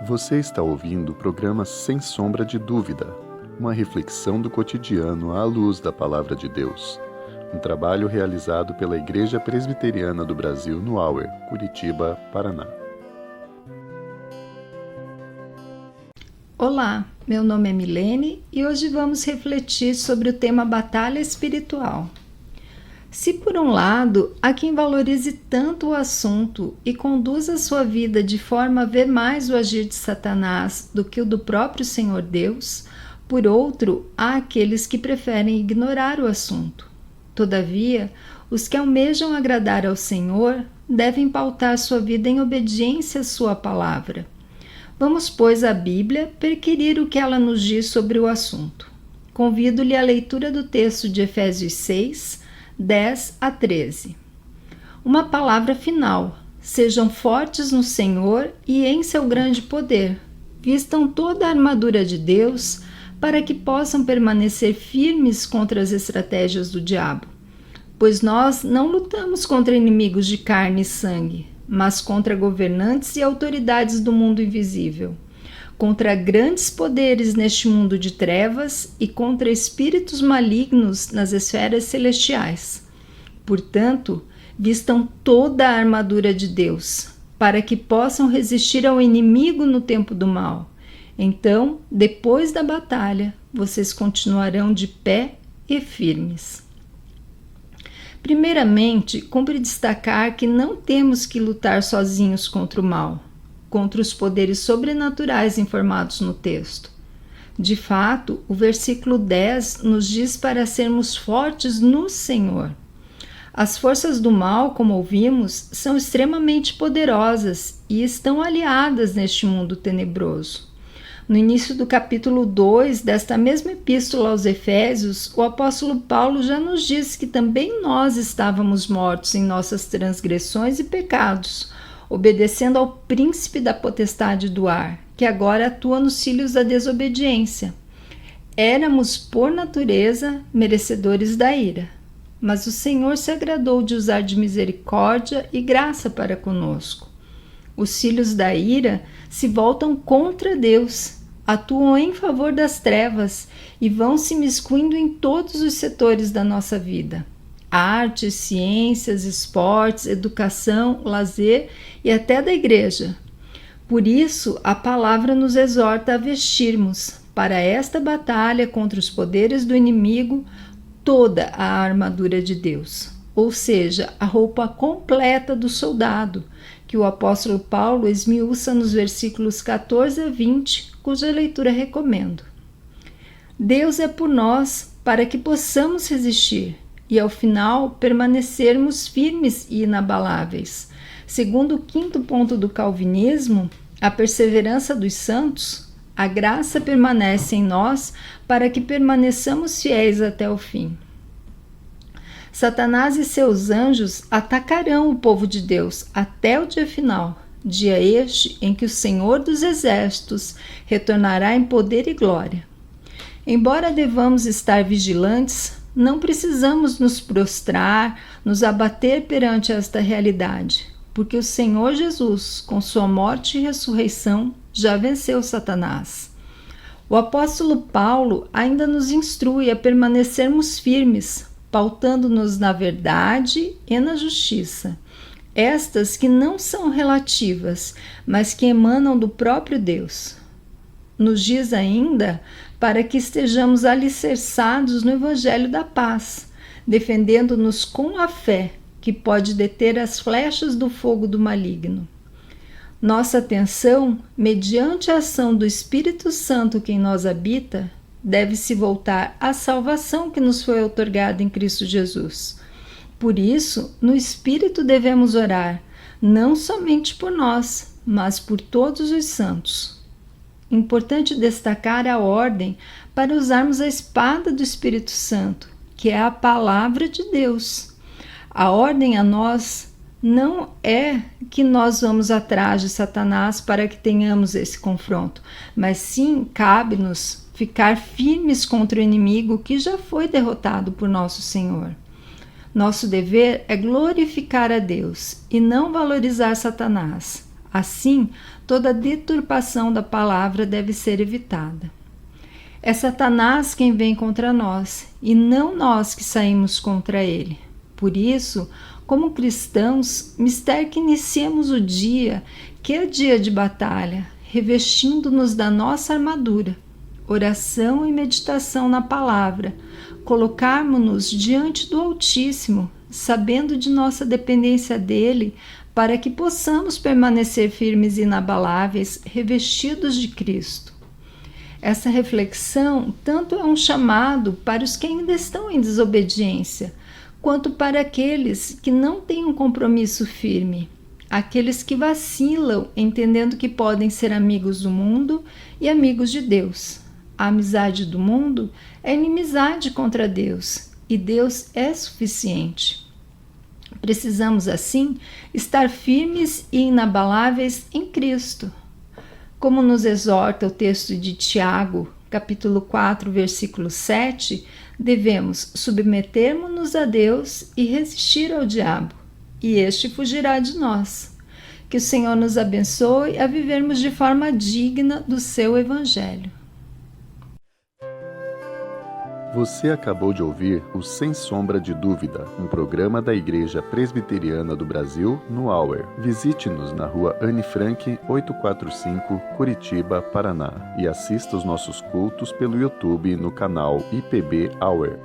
Você está ouvindo o programa Sem Sombra de Dúvida, uma reflexão do cotidiano à luz da Palavra de Deus. Um trabalho realizado pela Igreja Presbiteriana do Brasil no Auer, Curitiba, Paraná. Olá, meu nome é Milene e hoje vamos refletir sobre o tema Batalha Espiritual. Se por um lado, há quem valorize tanto o assunto e conduza a sua vida de forma a ver mais o agir de Satanás do que o do próprio Senhor Deus, por outro, há aqueles que preferem ignorar o assunto. Todavia, os que almejam agradar ao Senhor devem pautar sua vida em obediência à sua palavra. Vamos, pois, à Bíblia perquirir o que ela nos diz sobre o assunto. Convido-lhe à leitura do texto de Efésios 6, 10 a 13. Uma palavra final: sejam fortes no Senhor e em seu grande poder. Vistam toda a armadura de Deus para que possam permanecer firmes contra as estratégias do diabo. Pois nós não lutamos contra inimigos de carne e sangue, mas contra governantes e autoridades do mundo invisível, contra grandes poderes neste mundo de trevas e contra espíritos malignos nas esferas celestiais. Portanto, vistam toda a armadura de Deus, para que possam resistir ao inimigo no tempo do mal. Então, depois da batalha, vocês continuarão de pé e firmes. Primeiramente, cumpre destacar que não temos que lutar sozinhos contra o mal, contra os poderes sobrenaturais informados no texto. De fato, o versículo 10 nos diz para sermos fortes no Senhor. As forças do mal, como ouvimos, são extremamente poderosas e estão aliadas neste mundo tenebroso. No início do capítulo 2 desta mesma epístola aos Efésios, o apóstolo Paulo já nos diz que também nós estávamos mortos em nossas transgressões e pecados, obedecendo ao príncipe da potestade do ar, que agora atua nos filhos da desobediência. Éramos, por natureza, merecedores da ira, mas o Senhor se agradou de usar de misericórdia e graça para conosco. Os filhos da ira se voltam contra Deus, atuam em favor das trevas e vão se imiscuindo em todos os setores da nossa vida. Artes, ciências, esportes, educação, lazer e até da igreja. Por isso, a palavra nos exorta a vestirmos, para esta batalha contra os poderes do inimigo, toda a armadura de Deus, ou seja, a roupa completa do soldado, que o apóstolo Paulo esmiuça nos versículos 14 a 20, cuja leitura recomendo. Deus é por nós para que possamos resistir e, ao final, permanecermos firmes e inabaláveis. Segundo o quinto ponto do calvinismo, a perseverança dos santos, a graça permanece em nós para que permaneçamos fiéis até o fim. Satanás e seus anjos atacarão o povo de Deus até o dia final, dia este em que o Senhor dos Exércitos retornará em poder e glória. Embora devamos estar vigilantes, não precisamos nos prostrar, nos abater perante esta realidade, porque o Senhor Jesus, com sua morte e ressurreição, já venceu Satanás. O apóstolo Paulo ainda nos instrui a permanecermos firmes, pautando-nos na verdade e na justiça, estas que não são relativas, mas que emanam do próprio Deus. Nos diz ainda para que estejamos alicerçados no Evangelho da paz, defendendo-nos com a fé que pode deter as flechas do fogo do maligno. Nossa atenção, mediante a ação do Espírito Santo que em nós habita, deve se voltar à salvação que nos foi outorgada em Cristo Jesus. Por isso, no Espírito devemos orar, não somente por nós, mas por todos os santos. Importante destacar a ordem para usarmos a espada do Espírito Santo, que é a palavra de Deus. A ordem a nós não é que nós vamos atrás de Satanás para que tenhamos esse confronto, mas sim cabe-nos ficar firmes contra o inimigo que já foi derrotado por nosso Senhor. Nosso dever é glorificar a Deus e não valorizar Satanás, Assim, toda deturpação da palavra deve ser evitada. É Satanás quem vem contra nós, e não nós que saímos contra ele. Por isso, como cristãos, mister que iniciemos o dia, que é dia de batalha, revestindo-nos da nossa armadura, oração e meditação na palavra, colocarmos-nos diante do Altíssimo, sabendo de nossa dependência dele, para que possamos permanecer firmes e inabaláveis, revestidos de Cristo. Essa reflexão tanto é um chamado para os que ainda estão em desobediência, quanto para aqueles que não têm um compromisso firme, aqueles que vacilam, entendendo que podem ser amigos do mundo e amigos de Deus. A amizade do mundo é inimizade contra Deus, e Deus é suficiente. Precisamos, assim, estar firmes e inabaláveis em Cristo. Como nos exorta o texto de Tiago, capítulo 4, versículo 7, devemos submetermos-nos a Deus e resistir ao diabo, e este fugirá de nós. Que o Senhor nos abençoe a vivermos de forma digna do seu Evangelho. Você acabou de ouvir o Sem Sombra de Dúvida, um programa da Igreja Presbiteriana do Brasil, no Auer. Visite-nos na rua Anne Frank, 845, Curitiba, Paraná, e assista os nossos cultos pelo YouTube no canal IPB Auer.